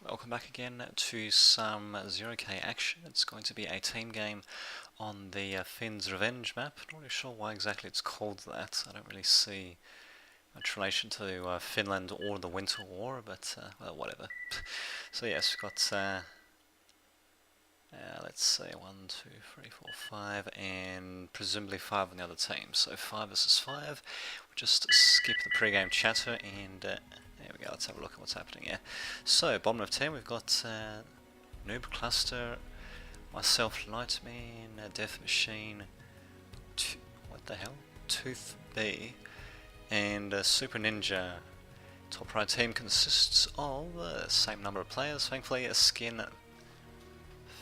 welcome back again to some 0K action. It's going to be a team game on the Finn's Revenge map. Not really sure why exactly it's called that. I don't really see much relation to Finland or the Winter War, but well, whatever. So yes, we've got let's say 1, 2, 3, 4, 5, and presumably 5 on the other team. So 5 versus 5. We'll just skip the pre-game chatter and there we go. Let's have a look at what's happening here. So bottom of 10, we've got Noob Cluster, myself, Lightman, Death Machine, what the hell? Tooth B, and Super Ninja. Top right team consists of the same number of players. Thankfully, a skin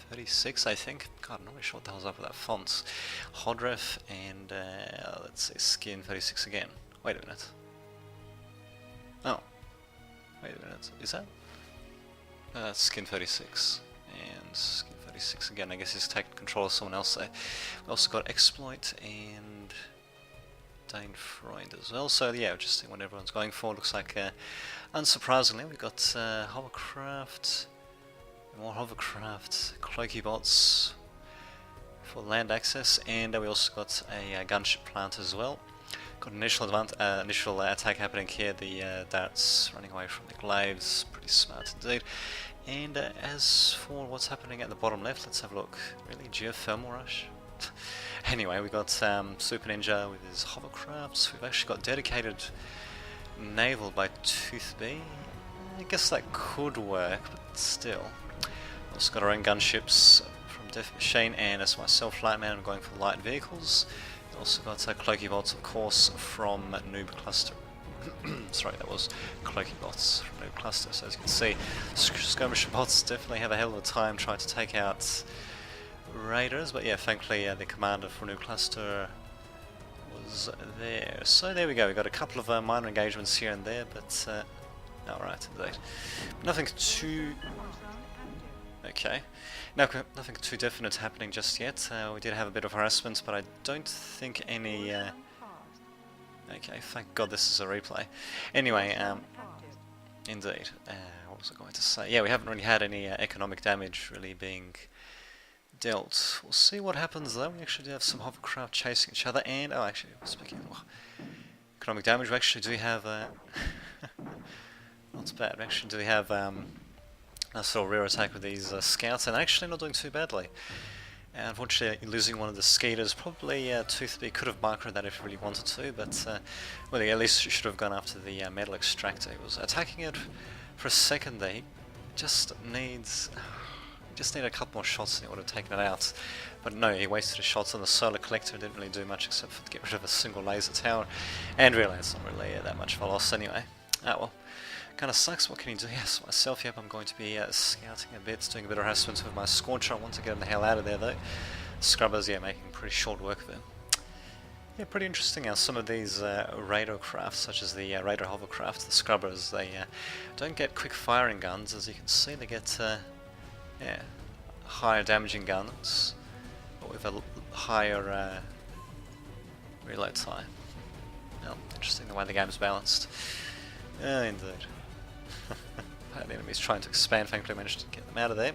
36, I think. God, I'm not really sure what the hell's up with that font. Hodref and let's say skin 36 again. Wait a minute. Oh, wait a minute. Is that? Skin 36 and skin 36 again. I guess he's taking control of someone else there. We also got Exploit and Dane Freund as well. So yeah, just seeing what everyone's going for. Looks like, unsurprisingly, we've got Hovercraft. More hovercraft, cloaky bots for land access, and we also got a gunship plant as well. Got an initial attack happening here. The darts running away from the glaives, pretty smart indeed. And as for what's happening at the bottom left, let's have a look. Really, geothermal rush. Anyway, we got Super Ninja with his hovercrafts. We've actually got dedicated naval by Tooth B. I guess that could work, but still. Also got our own gunships from Death Machine, and as myself, Lightman, I'm going for light vehicles. Also got cloaky bots, of course, from Noob Cluster. Sorry, that was cloaky bots from Noob Cluster. So as you can see, skirmisher bots definitely have a hell of a time trying to take out raiders, but yeah, thankfully the commander for Noob Cluster was there. So there we go, we got a couple of minor engagements here and there, but alright, indeed. Nothing too... Okay, no, nothing too definite happening just yet. We did have a bit of harassment, but I don't think any... Okay, thank God this is a replay. Anyway, indeed, what was I going to say? Yeah, we haven't really had any economic damage really being dealt. We'll see what happens though. We actually do have some hovercraft chasing each other, and... Oh, actually, speaking of economic damage, we actually do have... not bad, we actually do have... a sort of rear attack with these scouts, and actually not doing too badly. Unfortunately, losing one of the skeeters, probably Toothby could have microed that if he really wanted to, but well, at least he should have gone after the metal extractor. He was attacking it for a second there. He just needs... just need a couple more shots and he would have taken it out. But no, he wasted his shots on the solar collector. Didn't really do much except for to get rid of a single laser tower, and really it's not really that much of a loss anyway. Ah well. Kinda sucks, what can you do? Yes, myself, yep, I'm going to be scouting a bit, doing a bit of harassment with my Scorcher. I want to get him the hell out of there though. Scrubbers, yeah, making pretty short work of him. Yeah, pretty interesting how some of these radar crafts, such as the radar hovercraft, the Scrubbers, they don't get quick firing guns. As you can see, they get yeah, higher damaging guns, but with a higher reload time. Well, interesting the way the game's balanced. Indeed. The enemy's trying to expand, thankfully I managed to get them out of there.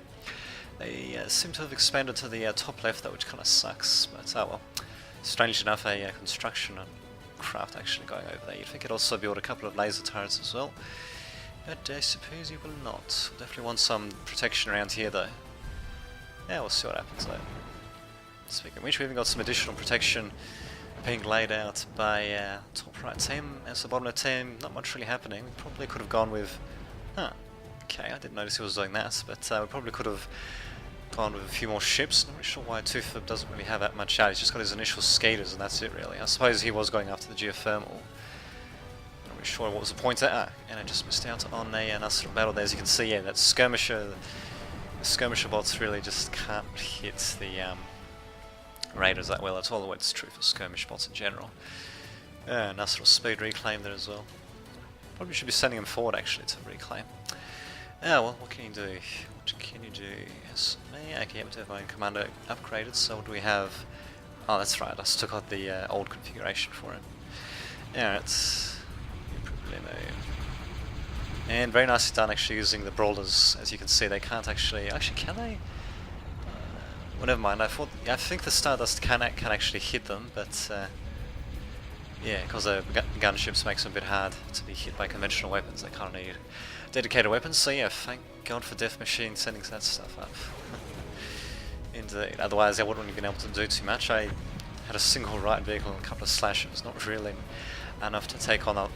They seem to have expanded to the top left though, which kind of sucks, but oh well. Strangely enough, a construction craft actually going over there. You'd think it'd also build a couple of laser turrets as well, but I suppose you will not. We'll definitely want some protection around here though. Yeah, we'll see what happens though. Speaking of which, we even got some additional protection being laid out by top right team. As the bottom left team, not much really happening. We probably could have gone with... Huh, okay, I didn't notice he was doing that, but we probably could have gone with a few more ships. Not really sure why Toothfib doesn't really have that much out. He's just got his initial skaters and that's it really. I suppose he was going after the geothermal. Not really sure what was the point there. Ah, and I just missed out on a nice little battle there. As you can see, yeah, that skirmisher... The skirmisher bots really just can't hit the... raiders that well at all, though it's true for skirmish bots in general. Nice little speed reclaim there as well. Probably should be sending him forward actually to reclaim. Well, what can you do? What can you do? Yes, me? Okay, we do have my own commander upgraded, so what do we have? Oh, that's right, I still got the old configuration for it. Yeah, it's... And very nicely done actually using the brawlers. As you can see, they can't actually can they? Well, never mind. I think the Stardust can actually hit them, but yeah, because the gunships makes them a bit hard to be hit by conventional weapons. They kind of need dedicated weapons. So yeah, thank God for Death Machine sending that stuff up. Indeed. Otherwise, I wouldn't have been able to do too much. I had a single right vehicle and a couple of slashes, not really enough to take on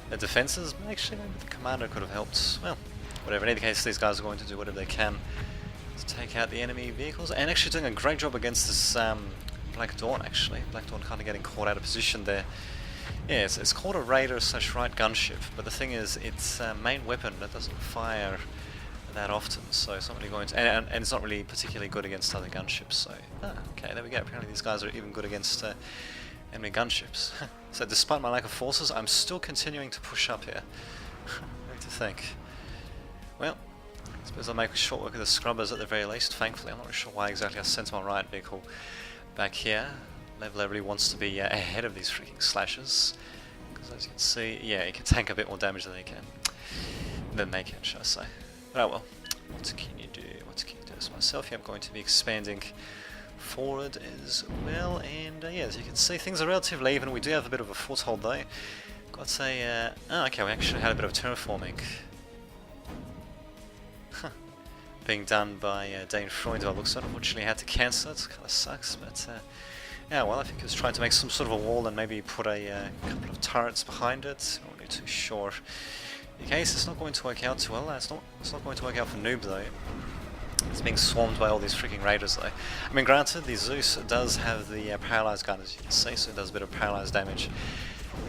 the defences. Actually, maybe the commander could have helped. Well, whatever. In any case, these guys are going to do whatever they can to take out the enemy vehicles, and actually doing a great job against this Black Dawn. Actually, Black Dawn kind of getting caught out of position there. Yeah, it's called a Raider / right gunship, but the thing is, it's a main weapon that doesn't fire that often, so it's not really going to, and it's not really particularly good against other gunships. So, okay, there we go. Apparently, these guys are even good against enemy gunships. So, despite my lack of forces, I'm still continuing to push up here. What to think? Well, I suppose I'll make a short work of the scrubbers at the very least. Thankfully, I'm not really sure why exactly I sent my right vehicle back here. Leveler really wants to be ahead of these freaking slashes, because as you can see, yeah, he can tank a bit more damage than they can, shall I say. But oh well, what can you do? What can you do? As myself, yeah, I'm going to be expanding forward as well, and yeah, as you can see, things are relatively even. We do have a bit of a foothold though. Got to say, okay, we actually had a bit of terraforming being done by Dane Freund. Well, looks like unfortunately had to cancel it. Kind of sucks, but yeah, well, I think he was trying to make some sort of a wall and maybe put a couple of turrets behind it. Not really too sure. In case it's not going to work out too well. It's not going to work out for Noob though. It's being swarmed by all these freaking raiders though. I mean, granted, the Zeus does have the paralyzed gun, as you can see, so it does a bit of paralyzed damage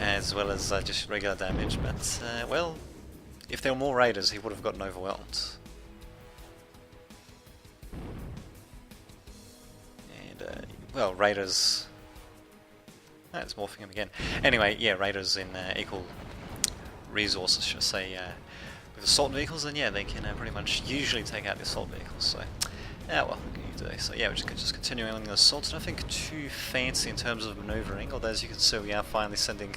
as well as just regular damage. But well, if there were more raiders, he would have gotten overwhelmed. Well, raiders. Oh, it's morphing him again. Anyway, yeah, raiders in equal resources, should I say, with assault vehicles, then yeah, they can pretty much usually take out the assault vehicles. So, yeah, well, what can you do? So yeah, we're just continuing on the assault. Nothing too fancy in terms of manoeuvring, although as you can see, we are finally sending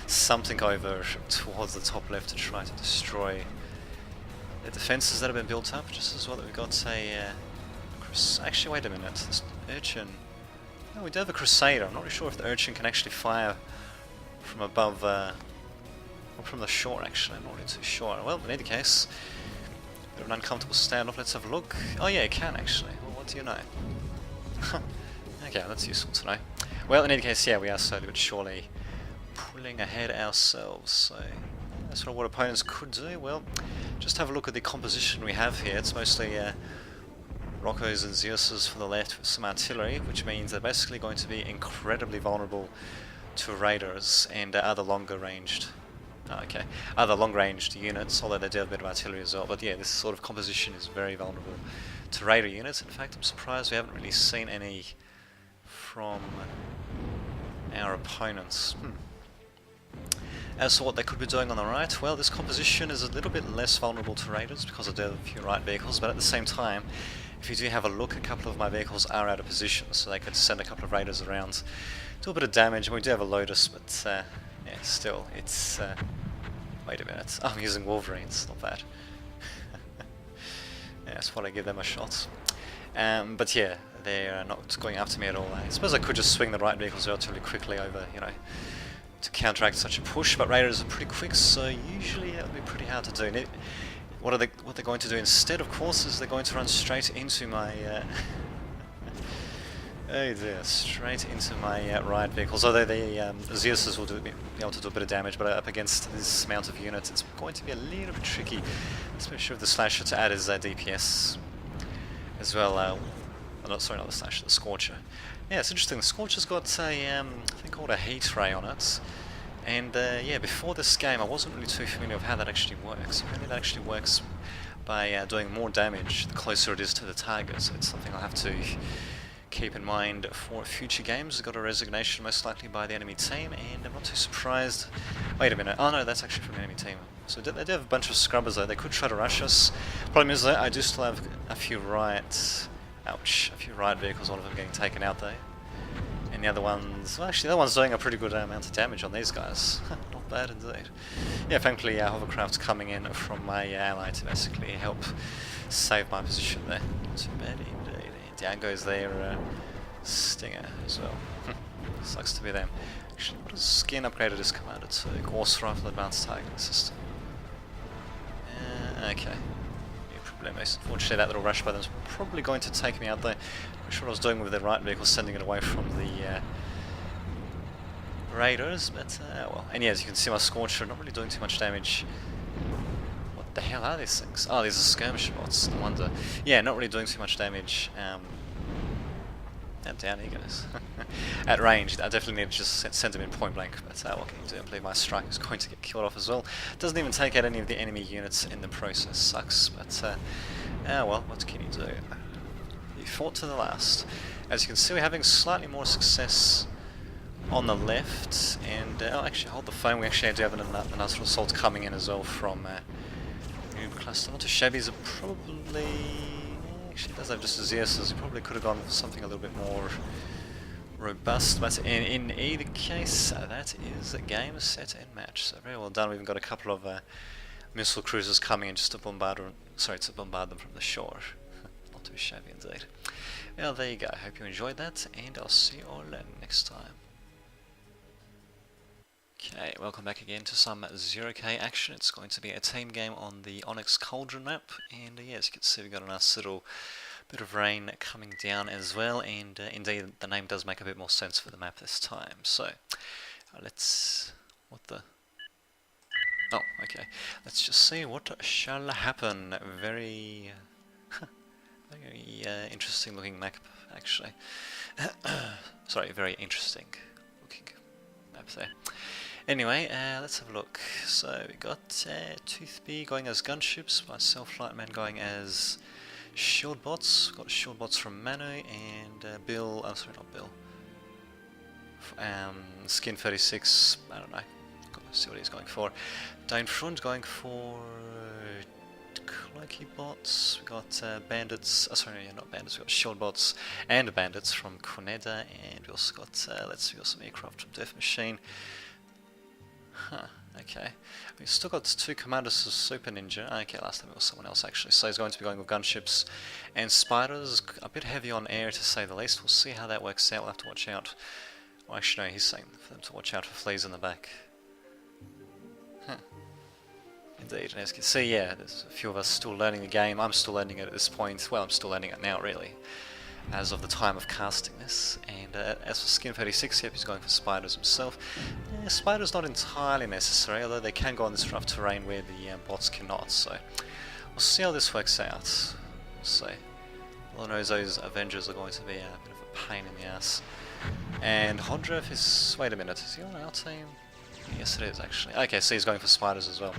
something over towards the top left to try to destroy the defences that have been built up. Just as well that we've got a actually, wait a minute, this Urchin. Oh, we do have a Crusader. I'm not really sure if the Urchin can actually fire from above, or from the shore, actually. I'm not really too sure. Well, in any case, a bit of an uncomfortable standoff. Let's have a look. Oh yeah, it can actually. Well, what do you know? Okay, that's useful to know. Well, in any case, yeah, we are slowly but surely pulling ahead ourselves. So, that's what opponents could do. Well, just have a look at the composition we have here. It's mostly Rockos and Zeuses for the left with some artillery, which means they're basically going to be incredibly vulnerable to raiders and other long-ranged units, although they do have a bit of artillery as well. But yeah, this sort of composition is very vulnerable to raider units. In fact, I'm surprised we haven't really seen any from our opponents. As for what they could be doing on the right, well, this composition is a little bit less vulnerable to raiders because of the few right vehicles, but at the same time, if you do have a look, a couple of my vehicles are out of position, so they could send a couple of raiders around, do a bit of damage, and we do have a Lotus, but yeah, still, it's... wait a minute, I'm using Wolverines, not bad. Yeah, I just want to give them a shot. But yeah, they're not going after me at all. I suppose I could just swing the right vehicles relatively quickly over, you know, to counteract such a push, but raiders are pretty quick, so usually that would be pretty hard to do. And what they're going to do instead, of course, is they're going to run straight into my oh dear, straight into my right vehicles. Although the Zeuses will be able to do a bit of damage, but up against this amount of units, it's going to be a little bit tricky, especially with the Slasher to add his DPS as well. Not the Slasher, the Scorcher. Yeah, it's interesting. The Scorcher's got a thing called a heat ray on it. And yeah, before this game I wasn't really too familiar with how that actually works. Apparently that actually works by doing more damage the closer it is to the target, so it's something I'll have to keep in mind for future games. We've got a resignation most likely by the enemy team, and I'm not too surprised... Wait a minute, oh no, that's actually from the enemy team. So they do have a bunch of scrubbers though, they could try to rush us. Problem is though, I do still have a few right... Ouch, a few right vehicles, all of them getting taken out though. And the other ones, well, actually the other one's doing a pretty good amount of damage on these guys. Not bad indeed. Yeah, thankfully Hovercraft's coming in from my ally to basically help save my position there. Not too bad indeed. And down goes their Stinger as well. Sucks to be them. Actually, what is skin upgraded this commander to? Gauss Rifle Advanced Targeting System. Okay. Unfortunately, that little rush button is probably going to take me out there. I'm sure what I was doing with the right vehicle, sending it away from the raiders, but well. And yeah, as you can see, my Scorcher not really doing too much damage. What the hell are these things? Oh, these are skirmish bots. No wonder. Yeah, not really doing too much damage. And down he goes. At range, I definitely need to just send him in point blank, but what can you do? I believe my strike is going to get killed off as well. Doesn't even take out any of the enemy units in the process. Sucks, but well, what can you do? You fought to the last. As you can see, we're having slightly more success on the left, and oh, actually, hold the phone. We actually do have another assault coming in as well from Noob Cluster. Not too shabby, are probably. Actually, does have just a Zeus, so he probably could have gone for something a little bit more robust, but in either case, that is a game, set, and match. So very well done. We've got a couple of missile cruisers coming in just to bombard them from the shore. Not too shabby indeed. Well, there you go. I hope you enjoyed that, and I'll see you all next time. Okay, welcome back again to some 0K action. It's going to be a team game on the Onyx Cauldron map, and yeah, as you can see, we've got a nice little bit of rain coming down as well, and indeed the name does make a bit more sense for the map this time. So let's let's just see what shall happen. Very very interesting looking map, actually. Sorry, very interesting looking map there. Anyway, let's have a look. So we got Toothby going as gunships, myself Flightman going as shield bots. Got shield bots from Manu and Bill. I'm sorry, not Bill. Skin 36. I don't know. Got to see what he's going for. Down front going for Cloaky bots. We got bandits. Sorry, yeah, not bandits. We got shield bots and bandits from Corneda, and we also got let's see, some aircraft from Death Machine. Huh, okay. We've still got two commanders of Super Ninja. Okay, last time it was someone else actually. So he's going to be going with gunships and spiders. A bit heavy on air to say the least. We'll see how that works out. We'll have to watch out. Well, actually no, he's saying for them to watch out for fleas in the back. Huh. Indeed, and as you can see, yeah, there's a few of us still learning the game. I'm still learning it at this point. Well, I'm still learning it now, really, as of the time of casting this. And as for Skin 36, yep, he's going for spiders himself. Yeah, spiders not entirely necessary, although they can go on this rough terrain where the bots cannot, so we'll see how this works out. We'll see. All I know is those Avengers are going to be a bit of a pain in the ass. And Hodrev is... wait a minute, is he on our team? Yes it is actually. Okay, so he's going for spiders as well.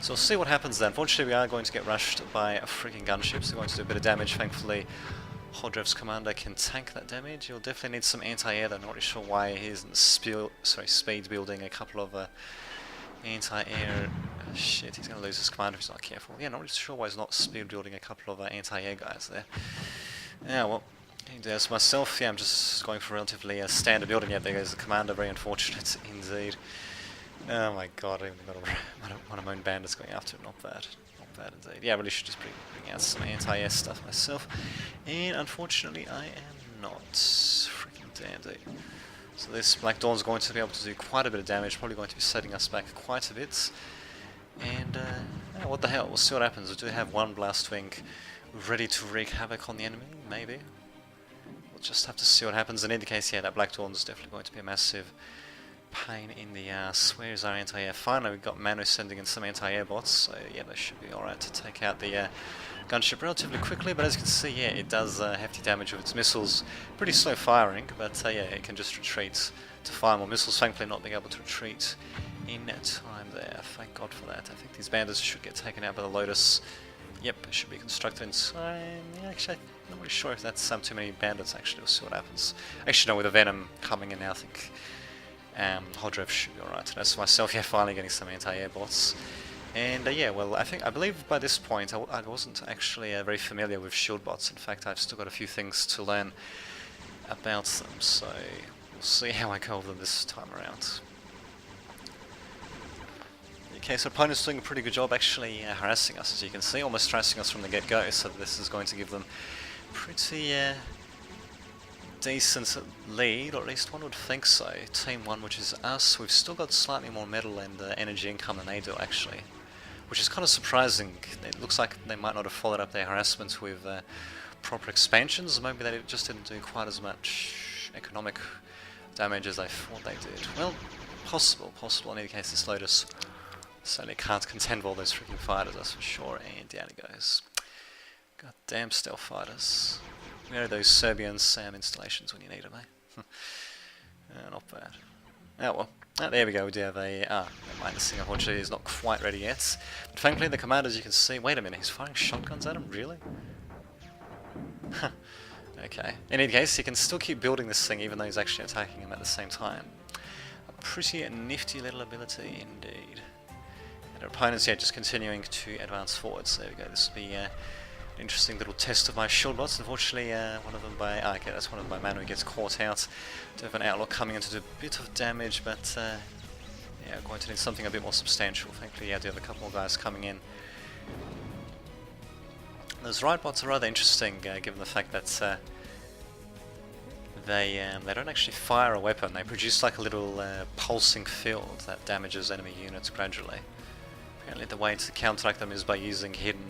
So we'll see what happens then. Unfortunately we are going to get rushed by a freaking gunships. They're going to do a bit of damage. Thankfully Hodrev's commander can tank that damage. He'll definitely need some anti-air though. I'm not really sure why he isn't speed building a couple of anti-air... shit, he's going to lose his commander if he's not careful. Yeah, not really sure why he's not speed building a couple of anti-air guys there. Yeah, well, as myself, yeah, I'm just going for relatively standard building. Yeah, there goes the commander, very unfortunate indeed. Oh my god, I even got one of my own bandits going after it, not bad. Not bad indeed. Yeah, I really should just bring out some anti-air stuff myself. And unfortunately, I am not. Freaking dandy. So this Black Dawn's going to be able to do quite a bit of damage, probably going to be setting us back quite a bit. And, yeah, what the hell, we'll see what happens. We do have one Blastwing ready to wreak havoc on the enemy, maybe. We'll just have to see what happens. In any case, yeah, that Black Dawn is definitely going to be a massive pain in the ass. Where's our anti-air? Finally, we've got Manu sending in some anti-air bots, so yeah, they should be alright to take out the gunship relatively quickly, but as you can see, yeah, it does hefty damage with its missiles. Pretty slow firing, but yeah, it can just retreat to fire more missiles, thankfully not being able to retreat in time there. Thank God for that. I think these bandits should get taken out by the Lotus. Yep, it should be constructed in time. Yeah, actually, I'm not really sure if that's too many bandits, actually. We'll see what happens. Actually, no, with the Venom coming in now, I think Hodrev should be alright. And as for myself, yeah, finally getting some anti-air bots. And yeah, well, I believe by this point I wasn't actually very familiar with shield bots. In fact, I've still got a few things to learn about them. So We'll see how I go with them this time around. Okay, so opponent's doing a pretty good job actually harassing us, as you can see, almost harassing us from the get-go, so this is going to give them pretty decent lead, or at least one would think so. Team 1, which is us, we've still got slightly more metal and energy income than they do actually, which is kind of surprising. It looks like they might not have followed up their harassment with proper expansions, or maybe they just didn't do quite as much economic damage as I thought they did. Well, possible. In any case, this Lotus certainly can't contend with all those freaking fighters, that's for sure, and down he goes. Goddamn stealth fighters. Where are those Serbian SAM installations when you need them, eh? Not bad. Oh well. Oh, there we go, we do have a... this thing unfortunately is not quite ready yet. But thankfully the commander, as you can see... Wait a minute, he's firing shotguns at him? Really? Okay. In any case, he can still keep building this thing even though he's actually attacking him at the same time. A pretty nifty little ability indeed. And our opponents, yeah, just continuing to advance forwards. There we go, this will be... interesting little test of my shield bots. Unfortunately, one of them by... okay, that's one of my mana who gets caught out. Do have an outlaw coming in to do a bit of damage, but yeah, going to need something a bit more substantial. Thankfully, yeah, I do have a couple more guys coming in. Those riot bots are rather interesting, given the fact that they don't actually fire a weapon. They produce like a little pulsing field that damages enemy units gradually. Apparently, the way to counteract them is by using hidden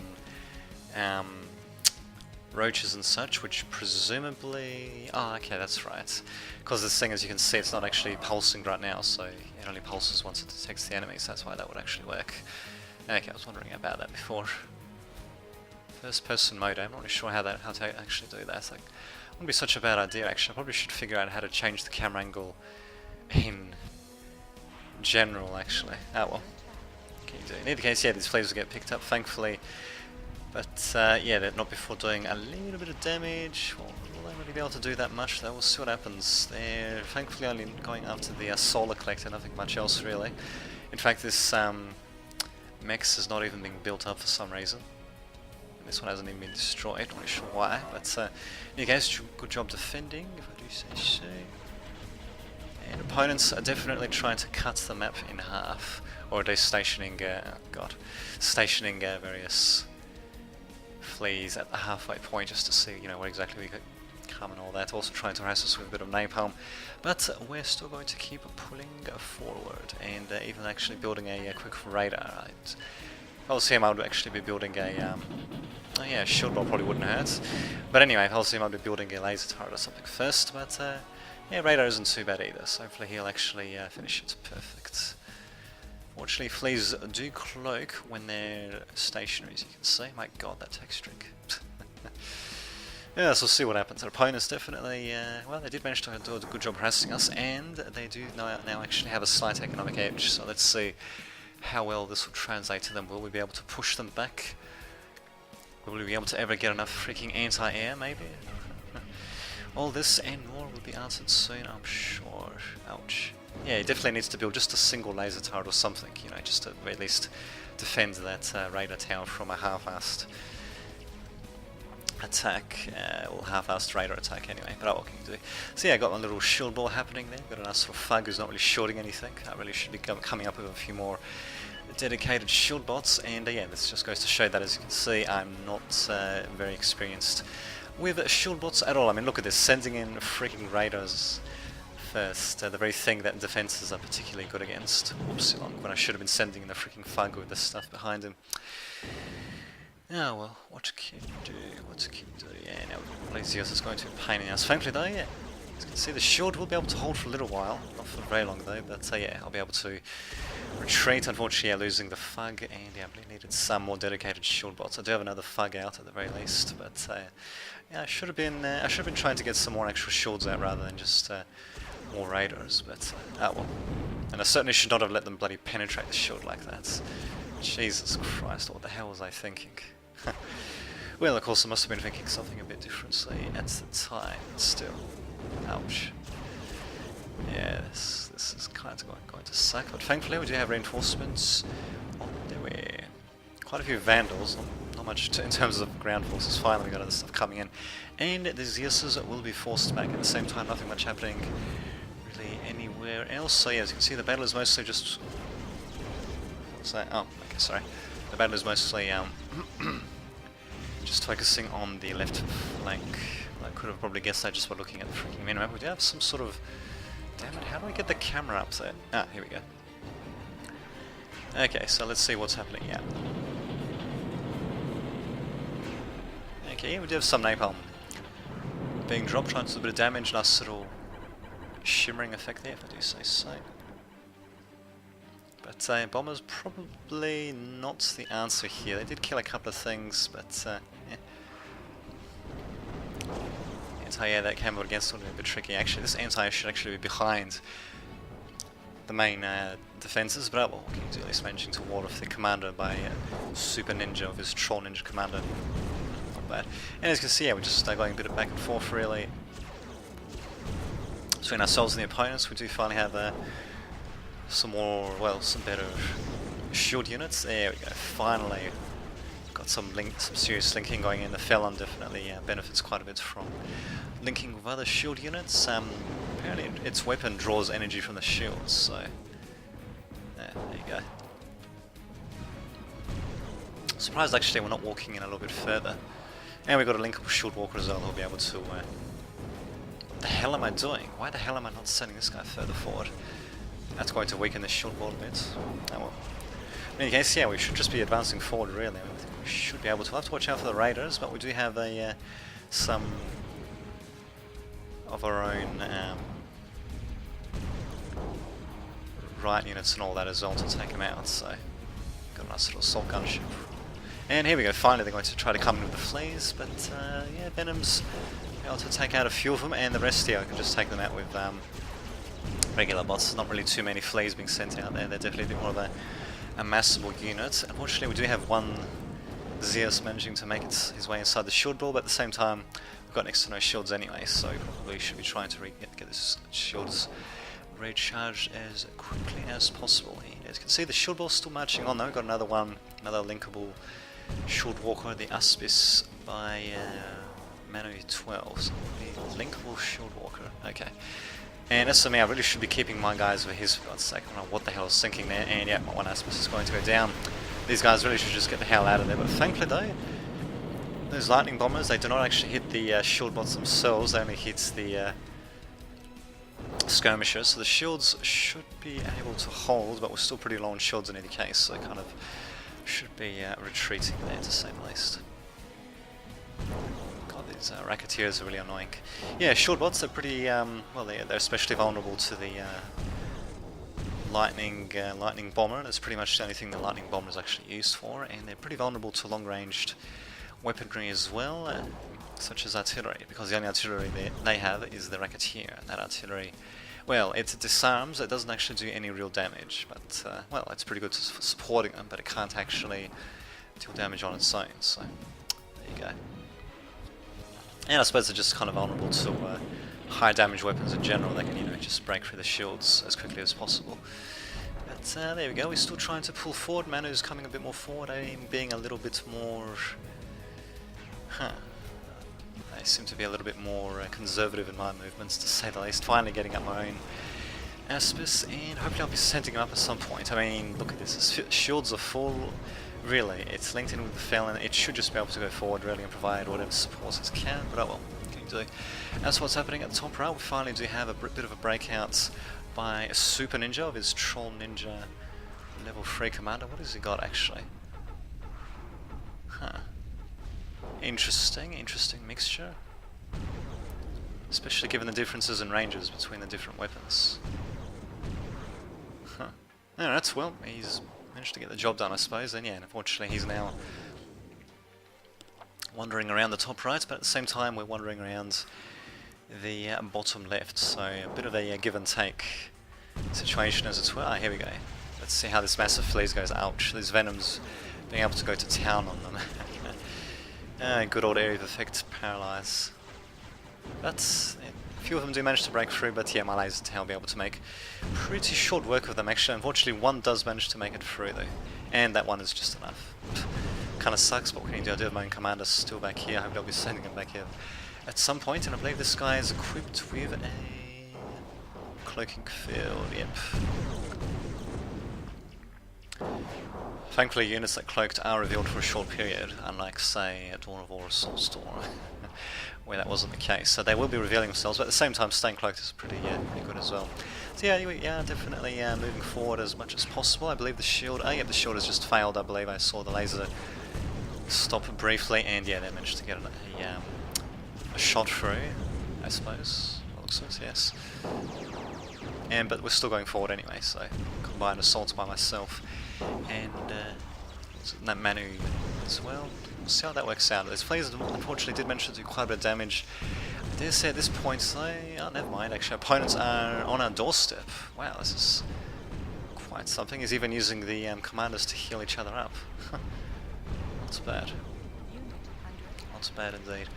roaches and such, which presumably... oh, okay, that's right. Because this thing, as you can see, it's not actually pulsing right now, so it only pulses once it detects the enemies. That's why that would actually work. Okay, I was wondering about that before. First person mode, I'm not really sure how to actually do that. Like, wouldn't be such a bad idea actually. I probably should figure out how to change the camera angle in general actually. Oh well. Can you do? In either case, yeah, these flames will get picked up thankfully. But yeah, they're not before doing a little bit of damage. Well, will they really be able to do that much though? We'll see what happens. They're thankfully only going after the solar collector, nothing much else really. In fact, this mechs is not even being built up for some reason. And this one hasn't even been destroyed, not really sure why. But you guys, good job defending, if I do say so. And opponents are definitely trying to cut the map in half. Or are they stationing, stationing various fleas at the halfway point just to see, you know, what exactly we could come and all that. Also trying to harass us with a bit of napalm, but we're still going to keep pulling forward and even actually building a quick radar. If I was him, I would actually be building a oh yeah, shield ball probably wouldn't hurt, but anyway, if I was him, I'd be building a laser turret or something first. But yeah, radar isn't too bad either, so hopefully he'll actually finish it perfect. Fortunately, fleas do cloak when they're stationary, as you can see. My god, that text trick. Yeah, so we'll see what happens. Our opponents definitely, well, they did manage to do a good job harassing us, and they do now actually have a slight economic edge, so let's see how well this will translate to them. Will we be able to push them back? Will we be able to ever get enough freaking anti-air, maybe? All this and more will be answered soon, I'm sure. Ouch. Yeah, he definitely needs to build just a single laser turret or something, you know, just to at least defend that radar tower from a half-assed attack, or half-assed radar attack anyway, but what can you do? So yeah, I got my little shield ball happening there, got a nice little thug who's not really shielding anything. I really should be coming up with a few more dedicated shield bots, and yeah, this just goes to show that, as you can see, I'm not very experienced with shield bots at all. I mean, look at this, sending in freaking radars first, the very thing that defenses are particularly good against. Whoops, when I should have been sending in the freaking thug with this stuff behind him. Oh well, what can you do? What can you do? Yeah, now Blazios is going to be a pain in the ass. Thankfully though, yeah, as you can see, the shield will be able to hold for a little while, not for very long though, but yeah, I'll be able to retreat. Unfortunately, yeah, losing the thug, and yeah, I really needed some more dedicated shield bots. I do have another thug out at the very least, but yeah, I should have been trying to get some more actual shields out rather than just more raiders, but oh well. And I certainly should not have let them bloody penetrate the shield like that. Jesus Christ, what the hell was I thinking? Well, of course, I must have been thinking something a bit differently at the time, but still. Ouch. Yeah, this is kind of going to suck, but thankfully we do have reinforcements on their way. Quite a few Vandals, not much in terms of ground forces. Finally we got other stuff coming in. And the Zeus's will be forced back. At the same time, nothing much happening really anywhere else. So yeah, as you can see, the battle is mostly just... What's that? Oh, okay, sorry. The battle is mostly just focusing on the left flank. I could have probably guessed that just by looking at the freaking minimap. We do have some sort of... Damn it, how do I get the camera up there? Ah, here we go. Okay, so let's see what's happening. Yeah. Okay, we do have some napalm being dropped, trying to do a bit of damage. Nice little shimmering effect there, if I do say so. But bombers probably not the answer here. They did kill a couple of things, but yeah. Anti-air that came out against would be a bit tricky. Actually, this anti-air should actually be behind the main defenses, but well, he's at least managing to ward off the commander by Super Ninja of his Troll Ninja commander. Not bad. And as you can see, yeah, we're just going a bit of back and forth really between ourselves and the opponents. We do finally have some more, well, some better shield units. There we go. Finally, got some serious linking going in. The Felon definitely benefits quite a bit from linking with other shield units. Apparently its weapon draws energy from the shields, so there you go. Surprised actually we're not walking in a little bit further. And we've got a linkable shield walker as well who'll be able to... what the hell am I doing? Why the hell am I not sending this guy further forward? That's going to weaken the shield wall a bit. Oh well. In any case, yeah, we should just be advancing forward really. I think we should be able to. We'll have to watch out for the raiders, but we do have some of our own riot units and all that as well to take them out, so got a nice little assault gunship. And here we go, finally they're going to try to come in with the fleas, but yeah, Venom's able to take out a few of them, and the rest here I can just take them out with regular bots. Not really too many fleas being sent out there, they're definitely a bit more of a massable unit. Unfortunately we do have one Zeus managing to make his way inside the shield ball, but at the same time we've got next to no shields anyway, so probably should be trying to get this shields recharged as quickly as possible. As you can see, the shield ball's still marching on though. We've got another one, another linkable shield walker, the Aspis by Manu 12. So the linkable shield walker. Okay. And as for me, I really should be keeping my guys for his, for God's sake. I don't know what the hell I was thinking there. And yeah, my one Aspis is going to go down. These guys really should just get the hell out of there. But thankfully though, those lightning bombers, they do not actually hit the shield bots themselves. They only hit the skirmishers. So the shields should be able to hold, but we're still pretty low on shields in any case. So kind of should be retreating there to say the least. God, these racketeers are really annoying. Yeah, shield bots are pretty, well, they're especially vulnerable to the lightning bomber. That's pretty much the only thing the lightning bomber is actually used for, and they're pretty vulnerable to long-ranged weaponry as well, such as artillery, because the only artillery they have is the racketeer, and that artillery, well, it disarms, it doesn't actually do any real damage, but, well, it's pretty good for supporting them, but it can't actually deal damage on its own, so there you go. And I suppose they're just kind of vulnerable to high damage weapons in general. They can, you know, just break through the shields as quickly as possible. But there we go, we're still trying to pull forward. Manu's coming a bit more forward, I'm being a little bit more... I seem to be a little bit more conservative in my movements, to say the least. Finally getting up my own Aspis, and hopefully I'll be sending them up at some point. I mean, look at this, the shields are full. Really, it's linked in with the Felon. It should just be able to go forward really and provide whatever support it can, but oh well, what can you do? As for what's happening at the top right, we finally do have a bit of a breakout by a Super Ninja of his Troll Ninja level 3 commander. What has he got actually? Huh. Interesting mixture. Especially given the differences in ranges between the different weapons. Huh. No, that's well, he's managed to get the job done, I suppose, and yeah, unfortunately he's now wandering around the top right, but at the same time we're wandering around the bottom left, so a bit of a give and take situation as it were. Ah, here we go. Let's see how this massive fleas goes. Ouch, these Venoms being able to go to town on them. Good old area of effect, paralyze. But a few of them do manage to break through, but yeah, my laser tail will be able to make pretty short work of them actually. Unfortunately, one does manage to make it through though, and that one is just enough. Kind of sucks, but what can you do? I do have my own commander still back here. I hope I'll be sending him back here at some point, and I believe this guy is equipped with a cloaking field, yep. Thankfully, units that cloaked are revealed for a short period, unlike, say, at Dawn of War or Soulstorm, where that wasn't the case. So they will be revealing themselves, but at the same time, staying cloaked is pretty good as well. So yeah, definitely moving forward as much as possible. I believe the shield, the shield has just failed, I believe. I saw the laser stop briefly, and yeah, they managed to get a shot through, I suppose. Looks like, yes. But we're still going forward anyway, so combined assaults by myself and that Manu as well. We'll see how that works out. Those flares unfortunately did manage to do quite a bit of damage. I dare say at this point, never mind, actually, opponents are on our doorstep. Wow, this is quite something. He's even using the commanders to heal each other up. Not bad. Not bad indeed.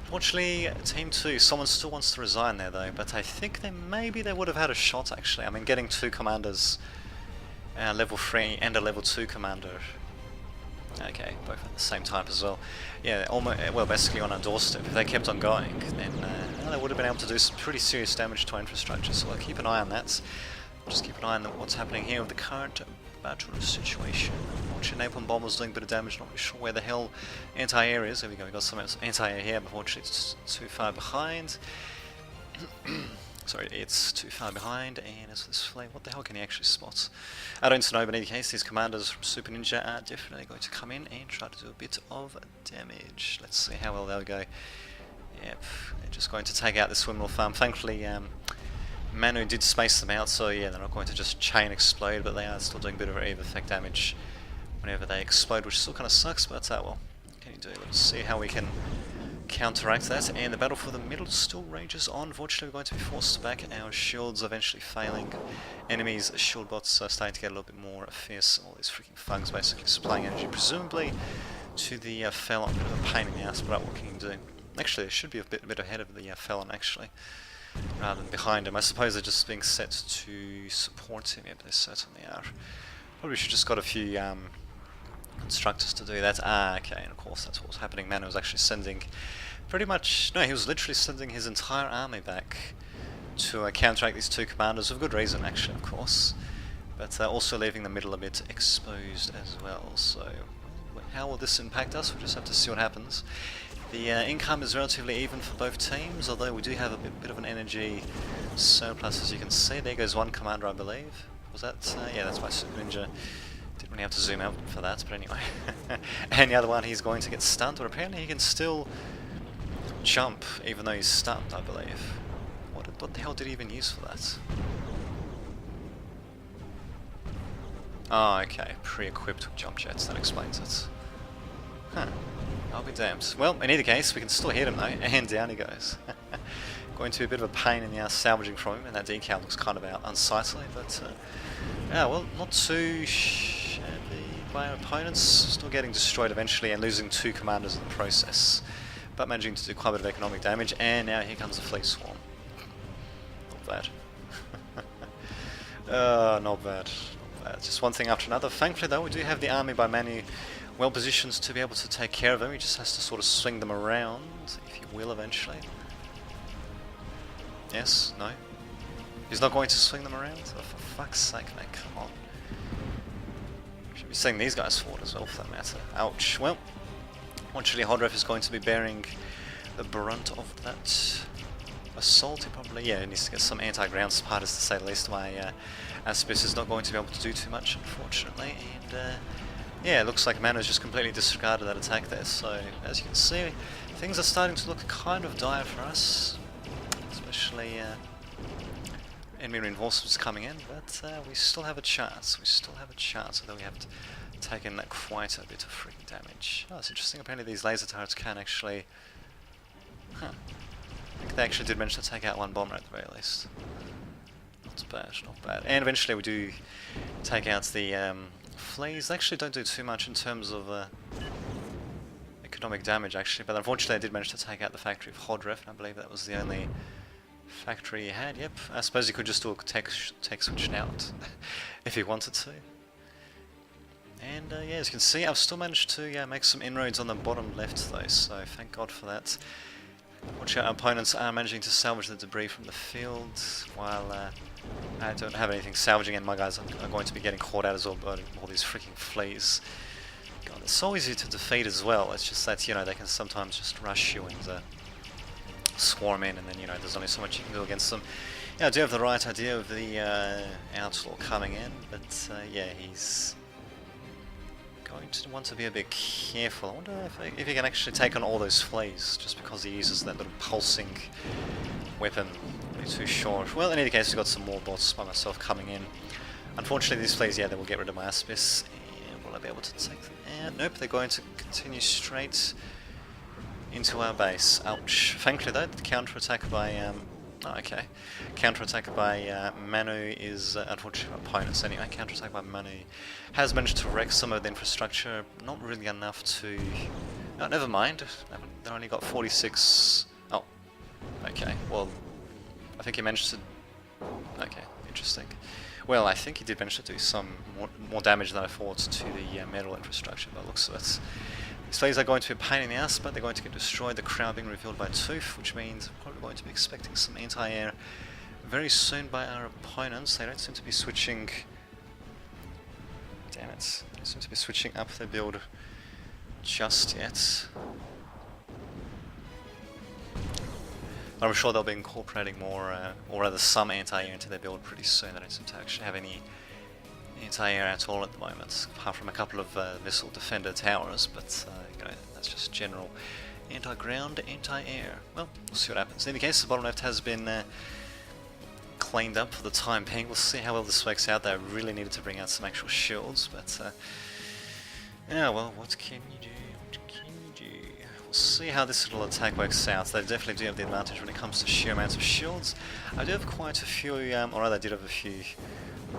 Unfortunately, Team 2, someone still wants to resign there though, but I think maybe they would have had a shot actually. I mean, getting 2 commanders, level 3 and a level 2 commander. Okay, both at the same time as well. Yeah, well, basically on our doorstep. If they kept on going, then they would have been able to do some pretty serious damage to our infrastructure, so I'll keep an eye on that. Just keep an eye on what's happening here with the current battle situation. Unfortunately, napalm bomb was doing a bit of damage, not really sure where the hell anti-air is. There we go, we got some anti-air here, but unfortunately it's too far behind. Sorry, it's too far behind, and as for this flame, what the hell can he actually spot? I don't know, but in any case, these commanders from Super Ninja are definitely going to come in and try to do a bit of damage. Let's see how well they'll go. Yep, they're just going to take out this windmill farm. Thankfully, Manu did space them out, so yeah, they're not going to just chain explode, but they are still doing a bit of Eve effect damage whenever they explode, which still kind of sucks, but well, what can you do? Let's see how we can counteract that, and the battle for the middle still rages on. Unfortunately, we're going to be forced back. Our shields are eventually failing. Enemies' shield bots are starting to get a little bit more fierce. All these freaking thugs basically supplying energy, presumably to the Felon. A bit of a pain in the ass, but what can you do? Actually, they should be a bit ahead of the Felon, actually, rather than behind him. I suppose they're just being set to support him. Yep, they certainly are. Probably should just got a few constructors to do that. Okay, and of course that's what was happening. Manu was actually sending he was literally sending his entire army back to counteract these 2 commanders, with good reason actually, of course, but also leaving the middle a bit exposed as well. So how will this impact us? We'll just have to see what happens. The income is relatively even for both teams, although we do have a bit of an energy surplus, as you can see. There goes 1 commander, I believe. Was that? Yeah, that's my Super Ninja. Didn't really have to zoom out for that, but anyway. And the other one, he's going to get stunned, but apparently he can still jump, even though he's stunned, I believe. What the hell did he even use for that? Oh, okay. Pre-equipped jump jets, that explains it. Huh. I'll be damned. Well, in either case, we can still hit him though, and down he goes. Going to be a bit of a pain in the ass salvaging from him, and that decal looks kind of unsightly, but yeah, well, not too shabby by our opponents. Still getting destroyed eventually and losing 2 commanders in the process, but managing to do quite a bit of economic damage, and now here comes the fleet swarm. Not bad. Not bad. Not bad. Just one thing after another. Thankfully though, we do have the army by Manu well positioned to be able to take care of them. He just has to sort of swing them around, if you will, eventually. Yes? No? He's not going to swing them around? Oh, for fuck's sake, mate, come on. Should be seeing these guys forward as well, for that matter. Ouch. Well, actually, Hodref is going to be bearing the brunt of that assault. He probably, yeah, he needs to get some anti-ground spiders, to say the least. My Aspis is not going to be able to do too much, unfortunately, and yeah, it looks like Manu's just completely disregarded that attack there, so as you can see, things are starting to look kind of dire for us, especially enemy reinforcements coming in, but we still have a chance, although we have taken quite a bit of freaking damage. Oh, it's interesting, apparently these laser turrets can actually... Huh. I think they actually did manage to take out 1 bomber at the very least. Not bad, not bad. And eventually we do take out the fleas. They actually don't do too much in terms of economic damage actually, but unfortunately I did manage to take out the factory of Hodref, and I believe that was the only factory he had. Yep, I suppose he could just do a tech switch out if he wanted to. And yeah, as you can see, I've still managed to make some inroads on the bottom left though, so thank God for that. Watch out, our opponents are managing to salvage the debris from the field, while I don't have anything salvaging, and my guys are going to be getting caught out as well by all these freaking fleas. God, it's so easy to defeat as well. It's just that, you know, they can sometimes just rush you and swarm in, and then, you know, there's only so much you can do against them. Yeah, I do have the right idea of the Outlaw coming in, but yeah, he's going to want to be a bit careful. I wonder if he can actually take on all those fleas, just because he uses that little pulsing weapon. Not too sure. Well, in any case, we've got some more bots by myself coming in. Unfortunately, these fleas, yeah, they will get rid of my Aspis. And will I be able to take them out? Nope, they're going to continue straight into our base. Ouch. Thankfully, though, the counter-attack by... oh, okay. Counter-attack by Manu is, unfortunately, opponents anyway. Counter-attack by Manu has managed to wreck some of the infrastructure. Not really enough to... Oh, never mind. They only got 46... Oh, okay. Well, I think he managed to... Okay, interesting. Well, I think he did manage to do some more damage than I thought to the metal infrastructure by the looks of it. These fleas are going to be a pain in the ass, but they're going to get destroyed. The crowd being revealed by Tooth, which means we're probably going to be expecting some anti-air very soon by our opponents. They don't seem to be switching... Damn it. They don't seem to be switching up their build just yet. But I'm sure they'll be incorporating more, or rather some anti-air into their build pretty soon. They don't seem to actually have any anti-air at all at the moment, apart from a couple of missile defender towers, but you know, that's just general anti-ground, anti-air. Well, we'll see what happens. In any case, the bottom left has been cleaned up for the time being. We'll see how well this works out. They really needed to bring out some actual shields, but yeah, well, what can you do? What can you do? We'll see how this little attack works out. They definitely do have the advantage when it comes to sheer amounts of shields. I do have quite a few, or rather I did have a few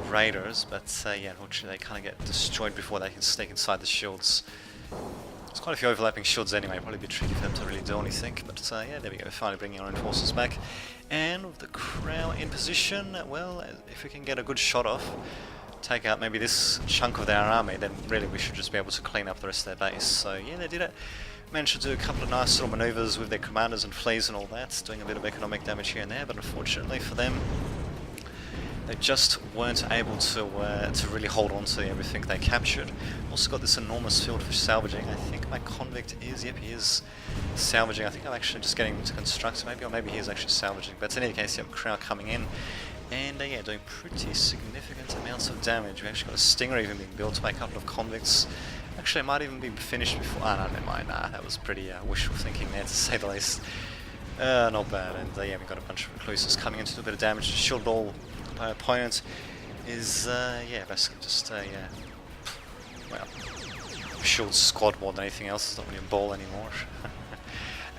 raiders, but yeah, unfortunately they kind of get destroyed before they can sneak inside the shields. There's quite a few overlapping shields anyway, probably a bit tricky for them to really do anything, but yeah, there we go, finally bringing our own forces back. And with the Crow in position, well, if we can get a good shot off, take out maybe this chunk of their army, then really we should just be able to clean up the rest of their base. So yeah, they did it. Managed to do a couple of nice little maneuvers with their commanders and fleas and all that, doing a bit of economic damage here and there, but unfortunately for them, they just weren't able to really hold on to everything they captured. Also got this enormous field for salvaging. I think my convict is, yep, he is salvaging. I think I'm actually just getting him to construct maybe, or maybe he is actually salvaging. But in any case, you have Crow coming in, and yeah, doing pretty significant amounts of damage. We actually got a Stinger even being built by a couple of convicts. Actually, it might even be finished before... Ah, no, never mind. Nah, that was pretty wishful thinking there, to say the least. Not bad. And yeah, we got a bunch of recluses coming in to do a bit of damage. The shield ball my opponent is, yeah, basically just a, well, shield squad more than anything else. It's not really a ball anymore.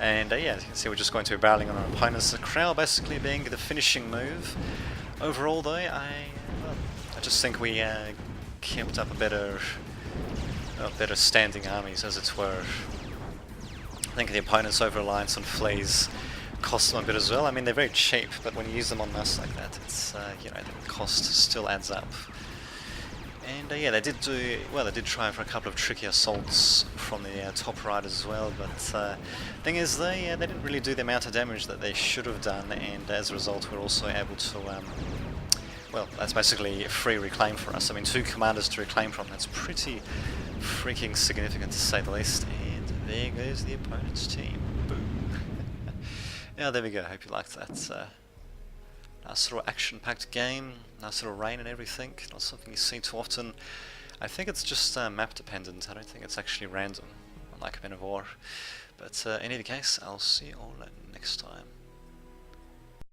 And yeah, as you can see, we're just going to be barreling on our opponents. The Crow basically being the finishing move. Overall, though, I just think we kept up a better standing armies, as it were. I think the opponents' over-reliance on fleas cost them a bit as well. I mean, they're very cheap, but when you use them on mass like that, it's, you know, the cost still adds up. And yeah, they did do, well, they did try for a couple of tricky assaults from the top riders as well, but thing is, they didn't really do the amount of damage that they should have done, and as a result, we're also able to, well, that's basically a free reclaim for us. I mean, 2 commanders to reclaim from, that's pretty freaking significant to say the least. And there goes the opponent's team. Boom. Yeah, there we go. Hope you liked that. Nice little action-packed game. Nice little rain and everything. Not something you see too often. I think it's just map dependent. I don't think it's actually random, unlike Men of War. But in any case, I'll see you all next time.